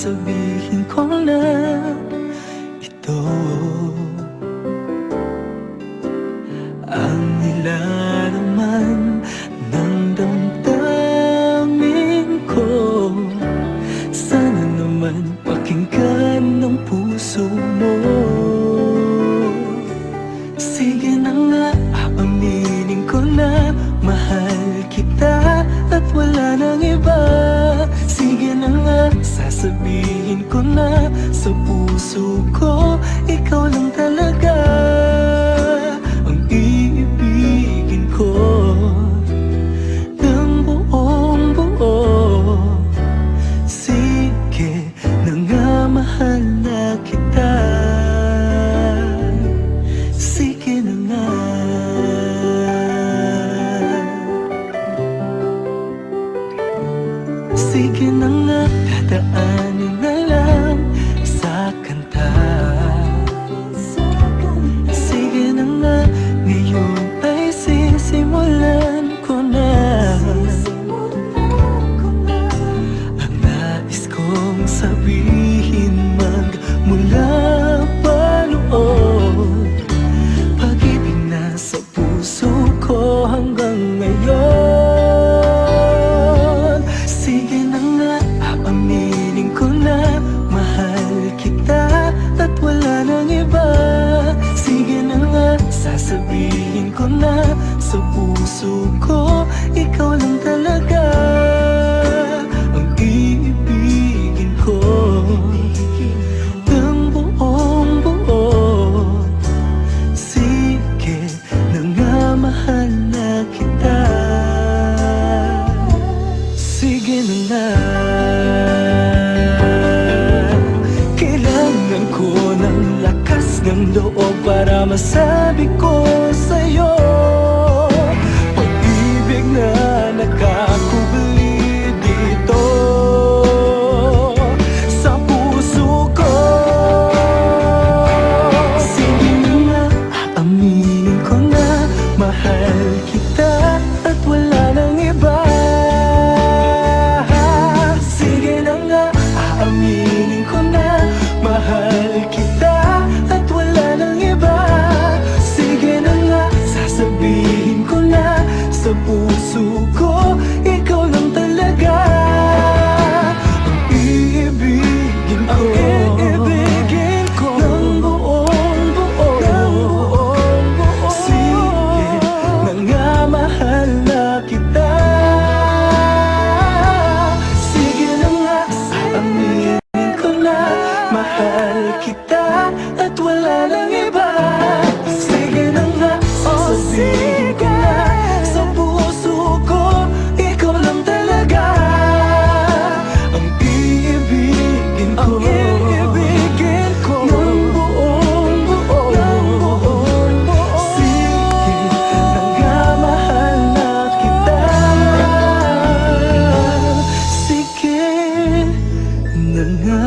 sasabihin ko na ito ang nilalaman ng damdamin ko. Sana naman pakinggan ng puso mo. Sige na nga, aaminin ko na mahal kita at wala nang iba. Sige na nga, sasabihin ko na sa puso ko, ikaw lang talaga ang iibigin ko ng buong buo. Sige na nga, mahal na kita. Sige na nga. Sige na nga, dadaanin na lang sa kanta. Sige na nga, ngayon ay sisimulan ko na ang nais kong sabihin magmula pa noon. Pag-ibig na sa puso ko hanggang ngayon. Sige na nga, aaminin ko na mahal kita at wala nang iba. Sige na nga, sasabihin ko na sa puso ko, ikaw lang talaga ang iibigin ko ng buong buo. Sige na nga, mahal na kita. Sige na nga. Kailangan ko ng lakas ng loob para masabi ko sa'yo pag-ibig na nakakubli dito sa puso ko. Sige na nga, aaminin ko na mahal kita at wala nang iba. Sige na nga, aaminin ko na mahal kita at wala nang iba. Sige na nga, sasabihin ko na sa puso ko, ikaw lang talaga ang iibigin ko. Ng buong buo. Sige na nga, mahal na kita. Sige na nga, aaminin ko na mahal kita at wala nang iba. Sige na nga, sasabihin ko na sa puso ko, ikaw lang talaga ang iibigin ko. Ng buong buo. Sige na nga, mahal na kita. Sige na nga.